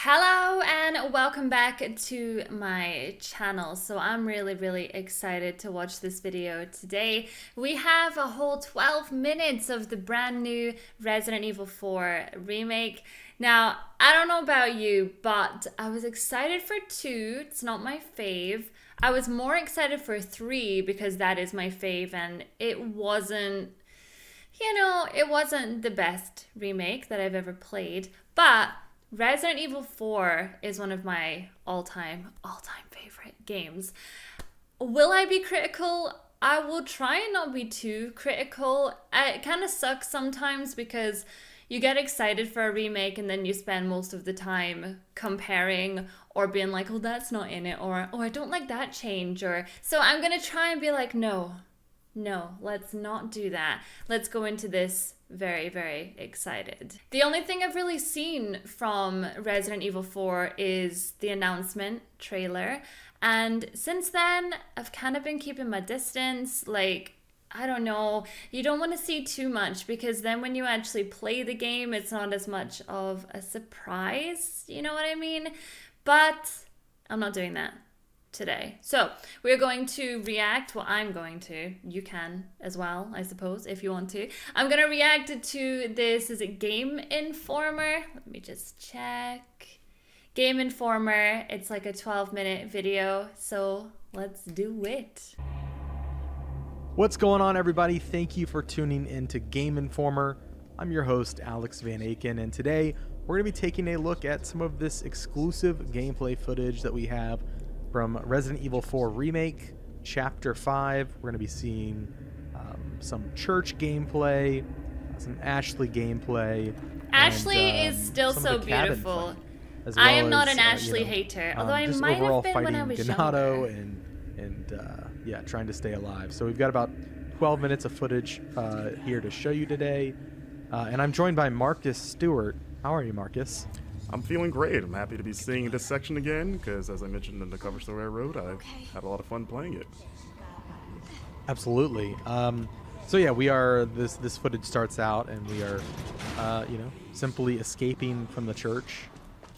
Hello and welcome back to my channel. So I'm really excited to watch this video today. We have a whole 12 minutes of the brand new Resident Evil 4 remake. Now, I don't know about you, but I was excited for 2. It's not my fave. I was more excited for 3 because that is my fave, and it wasn't, it wasn't the best remake that I've ever played, but Resident Evil 4 is one of my all-time favorite games. Will I be critical? I will try and not be too critical. It kind of sucks sometimes because you get excited for a remake and then you spend most of the time comparing or being like, oh, that's not in it, or oh, I don't like that change, or so I'm gonna try and be like, no, let's not do that. Let's go into this very excited. The only thing I've really seen from Resident Evil 4 is the announcement trailer, and since then I've kind of been keeping my distance. Like, I don't know, you don't want to see too much because then when you actually play the game it's not as much of a surprise, you know what I mean? But I'm not doing that today. So we're going to react. Well, I'm going to. You can as well, I suppose, if you want to. I'm going to react to this. Is it Game Informer? Let me just check. Game Informer. It's like a 12-minute video. So let's do it. What's going on, everybody? Thank you for tuning in to Game Informer. I'm your host, Alex Van Aken, and today we're going to be taking a look at some of this exclusive gameplay footage that we have from Resident Evil 4 Remake, Chapter 5. We're going to be seeing some church gameplay, some Ashley gameplay. Ashley is still so beautiful. I am not an Ashley hater, although I might have been when I was younger. Yeah, trying to stay alive. So we've got about 12 minutes of footage here to show you today. And I'm joined by Marcus Stewart. How are you, Marcus? I'm feeling great. I'm happy to be seeing this section again because, as I mentioned in the cover story I wrote, I had a lot of fun playing it. Absolutely. So yeah, we are. This footage starts out, and we are, simply escaping from the church.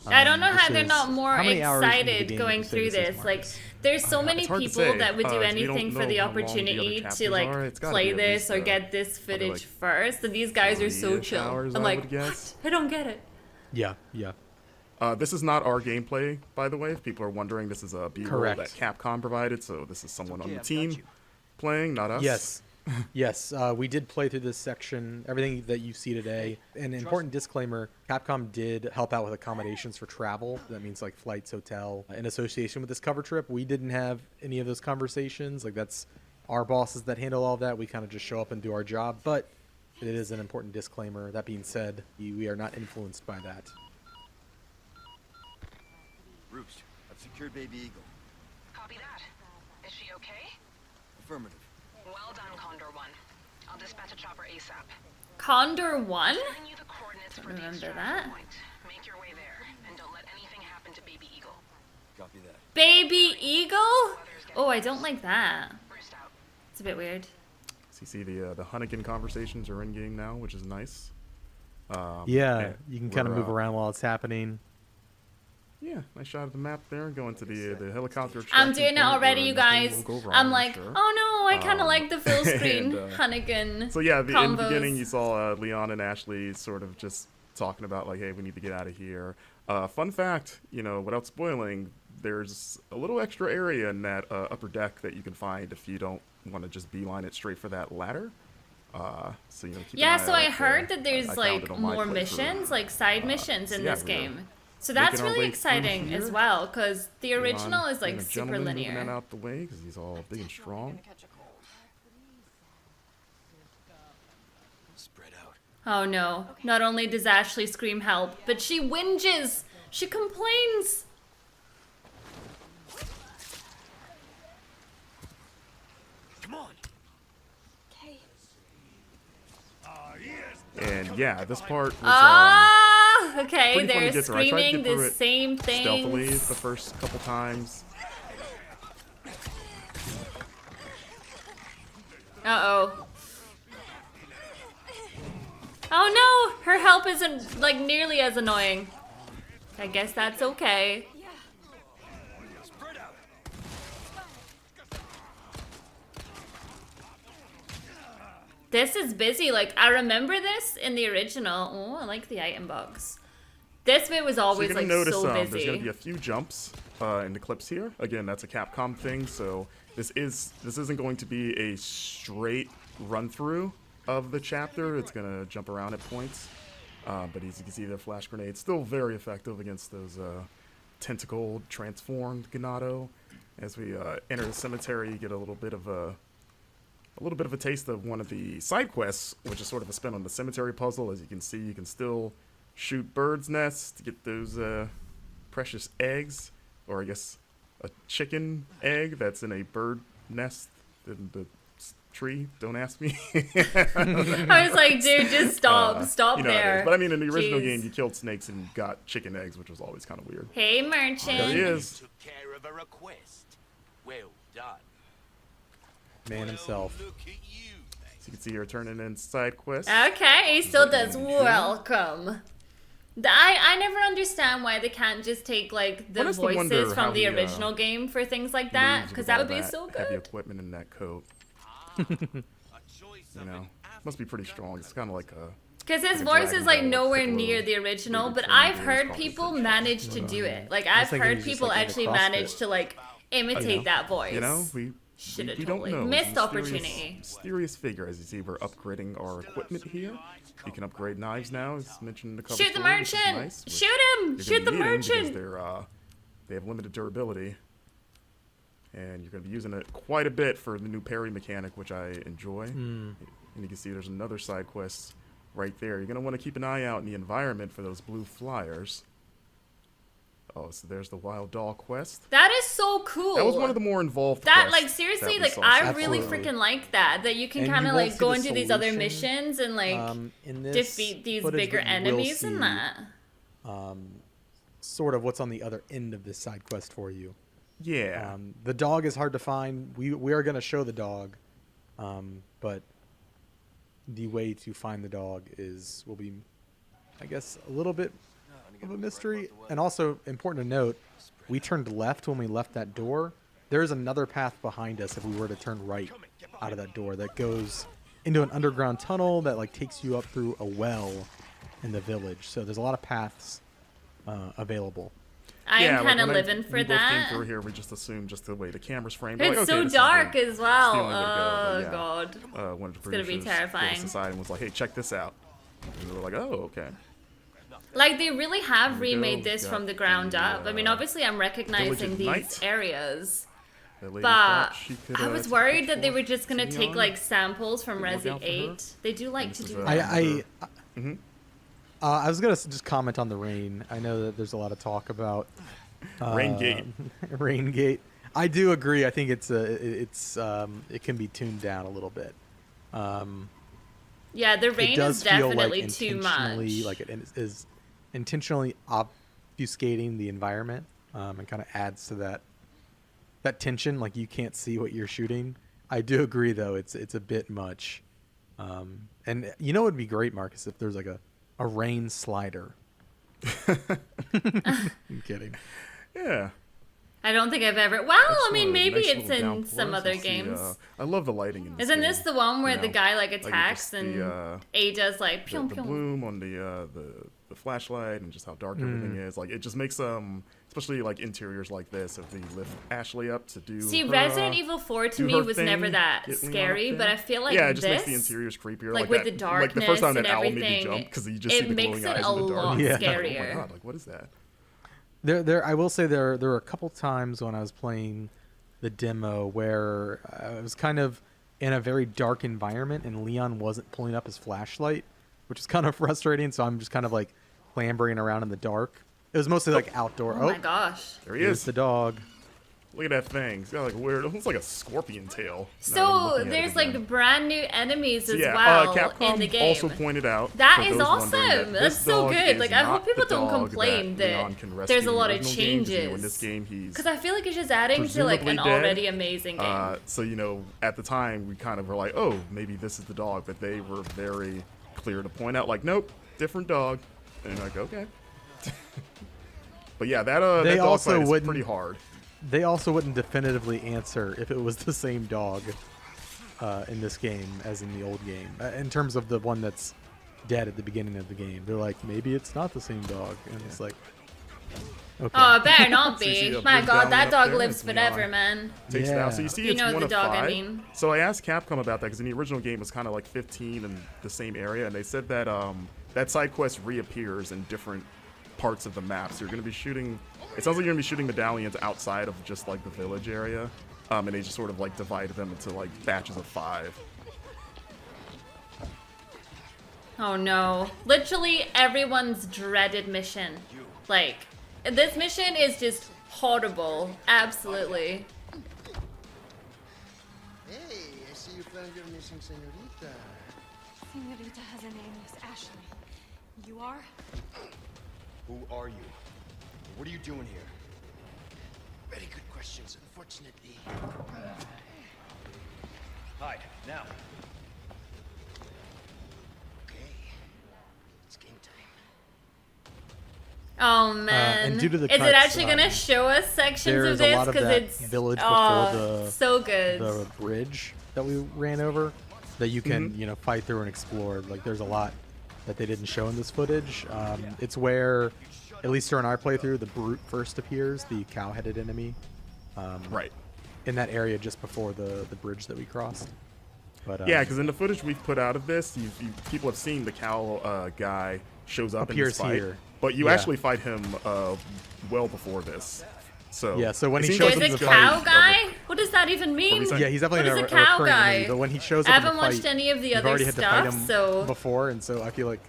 I don't know how they're not more excited going through this. Like, there's so many people that would do anything for the opportunity to like play this or get this footage first. And these guys are so chill. I'm like, what? I don't get it. Yeah. This is not our gameplay, by the way. If people are wondering, this is a B-roll that Capcom provided, so this is someone on the team playing, not us. Yes. We did play through this section, everything that you see today. An important disclaimer, Capcom did help out with accommodations for travel. That means like flights, hotel, in association with this cover trip. We didn't have any of those conversations. Like, that's our bosses that handle all that. We kind of just show up and do our job, but it is an important disclaimer. That being said, we are not influenced by that. Roost, I've secured Baby Eagle. Copy that. Is she okay? Affirmative. Well done, Condor 1. I'll dispatch a chopper ASAP. Condor 1? Giving you the coordinates for the extraction point. Make your way there, and don't let anything happen to Baby Eagle. Copy that. Baby Eagle? Oh, I don't like that. Roost out. It's a bit weird. So you see the Hunnigan conversations are in game now, which is nice. Yeah, you can kind of move around while it's happening. Yeah, nice shot of the map there. Going to the helicopter. I'm doing it already, you guys. I'm like, oh no, I kind of like the full screen Hunnigan. So yeah, in the beginning you saw Leon and Ashley sort of just talking about like, hey, we need to get out of here. Fun fact, without spoiling, there's a little extra area in that upper deck that you can find if you don't want to just beeline it straight for that ladder. So keep an eye so I out heard there. that there's like more missions, like side missions in this game. So that's really exciting as well, because the original is like super linear. Moving that out the way because he's all big and strong. Spread out. Oh no! Not only does Ashley scream help, but she whinges. She complains. Come on. And yeah, this part was okay, they're screaming the same thing stealthily the first couple times. Uh-oh. Oh no! Her help isn't like nearly as annoying. I guess that's okay. Spread out. This is busy. Like, I remember this in the original. Oh, I like the item box. This bit was So always you're gonna like notice so there's gonna busy. be a few jumps in the clips here. Again, that's a Capcom thing, so this isn't going to be a straight run through of the chapter. It's gonna jump around at points, but as you can see, the flash grenade still very effective against those tentacle transformed Ganado. As we enter the cemetery, you get a little bit of a taste of one of the side quests, which is sort of a spin on the cemetery puzzle. As you can see, you can still shoot birds' nests to get those precious eggs, or I guess a chicken egg that's in a bird nest in the tree. Don't ask me. I was like, dude, just stop. Stop You know how it there. is. But I mean, in the original Jeez. game, you killed snakes and got chicken eggs, which was always kind of weird. Hey, There he merchant. is. Took care of a request. Well done. Man himself. Well, look at you, mate. So you can see here turning in side quests. Okay, he still does welcome. I never understand why they can't just take like the One has to wonder voices how from the he, original game for things like that, Moves because with that all would be so Heavy good. equipment in that coat. A choice You of know, an must be pretty strong. It's kind of like a. Because his like a voice is Dragon like Ball nowhere Piccolo near the original, Lady but Training I've Games heard probably people should- manage to do it. Like was I've thinking heard he's just, people like, into actually CrossFit. manage to like imitate that voice. You know, we Shoulda don't totally know. missed He's a opportunity. Mysterious figure. As you see, we're upgrading our equipment here. You can upgrade knives now, as mentioned in the cover Shoot the story, which is merchant! nice, which Shoot him! you're Shoot the gonna be needing merchant! because they have limited durability, and you're going to be using it quite a bit for the new parry mechanic, which I enjoy. And you can see there's another side quest right there. You're going to want to keep an eye out in the environment for those blue flyers. Oh, so there's the wild doll quest. That is so cool. That was one of the more involved That quests like seriously, that we like saw I so really far. freaking like that you can And kind you of won't like see go the into these other solution, missions and like in this defeat these footage, bigger but you will enemies and see, that. Sort of what's on the other end of this side quest for you. Yeah. The dog is hard to find. We are going to show the dog, but the way to find the dog will be, I guess, a little bit of a mystery. And also important to note, we turned left when we left that door. There is another path behind us if we were to turn right out of that door that goes into an underground tunnel that like takes you up through a well in the village. So there's a lot of paths available. I am kind of when living for we both that. came through here, we just assumed just the way the camera's framed. It's We're like, so okay, this is dark the- as this is the well. only way to go, Oh but yeah. god. One of the gonna be producers terrifying. pulled us aside and was like, "Hey, check this out." And we were like, "Oh, okay." Like they really have Here we go. remade this We've from got the ground the, up. I mean, obviously I'm recognizing at these Night. areas. That lady But thought she could, I was take a worried picture that they of were just gonna Leon. take like samples from Look Resi out for her. 8. They do like to This do is, that. I was gonna just comment on the rain. I know that there's a lot of talk about Rain Gate. Rain Gate. I do agree. I think it can be tuned down a little bit. Yeah, the It rain does is feel definitely like too much. intentionally, like it is intentionally obfuscating the environment, and kind of adds to that tension. Like you can't see what you're shooting. I do agree, though. It's a bit much. And you know, it would be great, Marcus, if there's like a rain slider. I'm kidding. Yeah. I don't think I've ever. Well, I mean, maybe it's in some other games. I love the lighting in this Isn't game, this the one where you the know? guy like Like, attacks just and Ada's like the, pew the pew? bloom on the flashlight and just how dark everything is. Like it just makes especially like interiors like this, if they lift Ashley up to do. See, her, Resident Evil 4 to do me her was thing, never that get Leon scary, up but there. I feel like yeah, it just this, makes the interiors creepier. like with that, the like the first time darkness that owl and made me everything, jump because you just see it the makes glowing it eyes a in the dark. lot Yeah. Oh my scarier. god, like what is that? I will say there were a couple times when I was playing the demo where I was kind of in a very dark environment and Leon wasn't pulling up his flashlight, which is kind of frustrating. So I'm just kind of like clambering around in the dark. It was mostly like outdoor. Oh my gosh. There he Here's is. the dog. Look at that thing. It's got like a weird, almost like a scorpion tail. So there's like brand new enemies as yeah, well Capcom in the game. also pointed out That for is those awesome. wondering, that That's this so dog good. is Like I not hope people the don't dog complain Leon that can rescue there's a in the lot of original games. You know, in changes. this game, he's Because I feel like it's just adding to like an presumably dead. already amazing game. So you know, at the time, we kind of were like, "Oh, maybe this is the dog," but they were very clear to point out, like, "Nope, different dog." And you're like, "Okay." But yeah, that They that dog also fight is wouldn't- pretty hard. They also wouldn't definitively answer if it was the same dog in this game as in the old game. In terms of the one that's dead at the beginning of the game, they're like, maybe it's not the same dog, and it's like, okay. Oh, it better not Suzy be. up, My lives God, down that up dog there, lives it's Leon. forever, man. Takes it out. So Yeah. you see, You it's know one the of dog I 5. mean. So I asked Capcom about that because in the original game it was kind of like 15 in the same area, and they said that that side quest reappears in different parts of the map. So you're going to be shooting. It sounds like you're going to be shooting medallions outside of just like the village area, and they just sort of like divide them into like batches of 5. Oh no. Literally everyone's dreaded mission. Like, this mission is just horrible. Absolutely. Hey, I see you found your missing senorita. Senorita has a name, Miss Ashley. You are? Who are you? What are you doing here? Very good questions, unfortunately. Hide, now. Okay. It's game time. Oh man. and due to the is it cuts, actually gonna show us sections of there's a this? lot of Because that it's village before the so good. the bridge that we ran over that you can fight through and explore. Like there's a lot that they didn't show in this footage. It's where, at least during our playthrough, the brute first appears, the cow-headed enemy. Right. In that area just before the bridge that we crossed. But Yeah, because in the footage we've put out of this, people have seen the cow guy shows up in Appears this fight, here. but you Yeah. actually fight him well before this. So Yeah, so when it he seems shows like up There's in he's a the gonna cow be- guy? What does that even mean? What yeah, he's definitely What is a a cow recurring enemy, guy? but when he shows I up in haven't the watched fight, any of the you've other already had to fight stuff, him so before, and so I feel like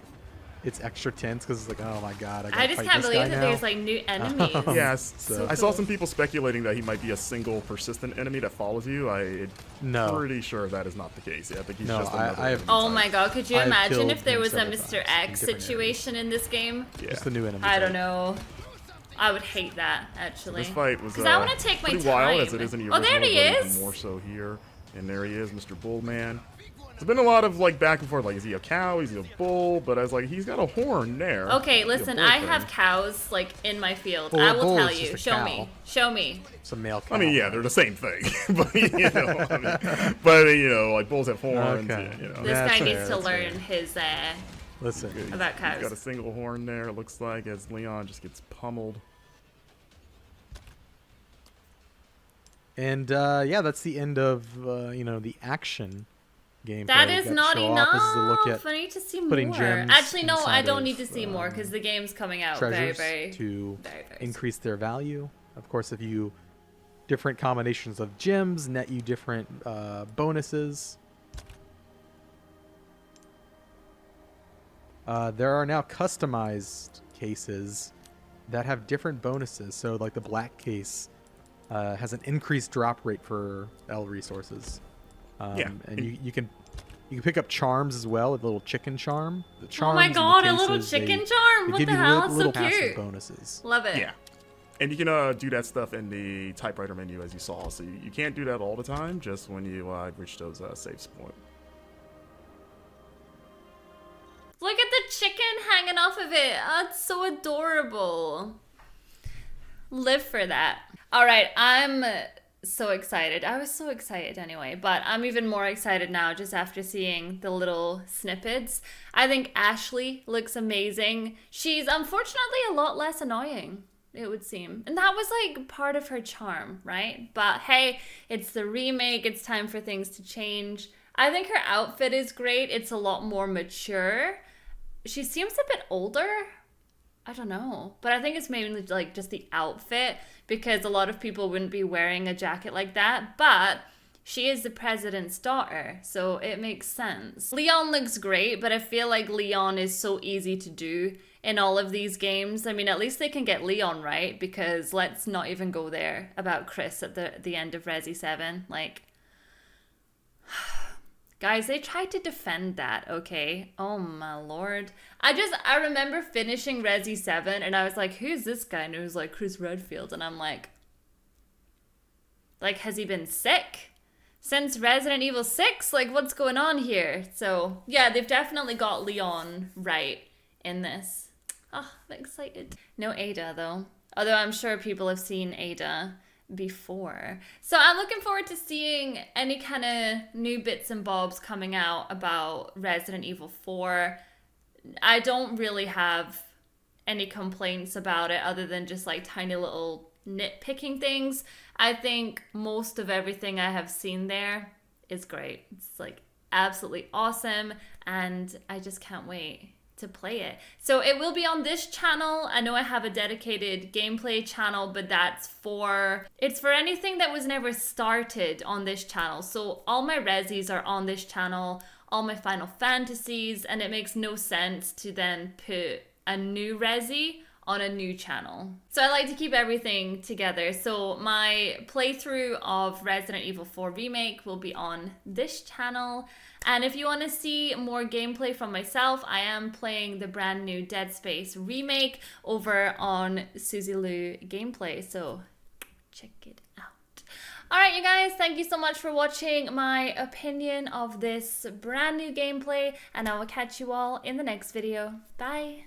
it's extra tense because it's like, oh my god, I gotta I just fight can't this believe guy that now. there's like new enemies. Yes, So I saw cool. some people speculating that he might be a single persistent enemy that follows you. I'm No. pretty sure that is not the case. Yeah, I think he's No, just I- another I have- enemy Oh type. my god, could you I've imagine killed if there him was a several Mr. times in X different situation in this game? Yeah. Just the new enemy. I type. don't know. I would hate that, actually. This fight was Because I want to take my pretty time. wild as it is in the original, Oh, there he but even is! more so here. And there he is, Mr. Bullman. There's been a lot of like back and forth, like is he a cow, is he a bull? But I was like, he's got a horn there. Okay, Could be a listen, bull I thing. have cows, like, in my field. Well, I a will bull tell is you. just a Show cow. me. Show me. It's a male cow. I mean, yeah, they're the same thing, but like bulls have horns. Okay. Yeah, This That's guy fair, needs to that's learn fair. his, Listen, about He's got cows. a single horn there. It looks like as Leon just gets pummeled. and yeah, that's the end of the action gameplay. That We is got not show off. This is a look enough. at I need to see putting more. gems Actually, no, I inside don't of, need to see more because the game's coming out treasures very to very increase their value. Of course, if you different combinations of gems net you different bonuses. There are now customized cases that have different bonuses. So, like the black case has an increased drop rate for L resources. Yeah, and you can pick up charms as well. A little chicken charm. The Oh charms my in the god, a little cases, they- chicken charm! they What give the you hell? little, It's little so passive cute. bonuses. Love it. Yeah. And you can do that stuff in the typewriter menu as you saw. So you can't do that all the time, just when you reach those saves point. Look at the chicken hanging off of it. Oh, it's so adorable. Live for that. All right, I'm so excited. I was so excited anyway, but I'm even more excited now just after seeing the little snippets. I think Ashley looks amazing. She's unfortunately a lot less annoying, it would seem. And that was like part of her charm, right? But hey, it's the remake. It's time for things to change. I think her outfit is great. It's a lot more mature. She seems a bit older. I don't know. But I think it's mainly like just the outfit because a lot of people wouldn't be wearing a jacket like that. But she is the president's daughter, so it makes sense. Leon looks great, but I feel like Leon is so easy to do in all of these games. I mean, at least they can get Leon right because let's not even go there about Chris at the end of Resi 7. Like, guys, they tried to defend that, okay? Oh my lord. I remember finishing Resi 7 and I was like, who's this guy? And it was like Chris Redfield. And I'm like, has he been sick since Resident Evil 6? Like, what's going on here? So, yeah, they've definitely got Leon right in this. Oh, I'm excited. No Ada, though. Although I'm sure people have seen Ada before. So I'm looking forward to seeing any kind of new bits and bobs coming out about Resident Evil 4. I don't really have any complaints about it other than just like tiny little nitpicking things. I think most of everything I have seen there is great. It's like absolutely awesome, and I just can't wait to play it. So it will be on this channel. I know I have a dedicated gameplay channel, but it's for anything that was never started on this channel. So all my resis are on this channel, all my Final Fantasies, and it makes no sense to then put a new resi on a new channel. So I like to keep everything together. So my playthrough of Resident Evil 4 Remake will be on this channel. And if you want to see more gameplay from myself, I am playing the brand new Dead Space Remake over on Suzy Lou Gameplay. So check it out. Alright you guys, thank you so much for watching my opinion of this brand new gameplay, and I will catch you all in the next video. Bye!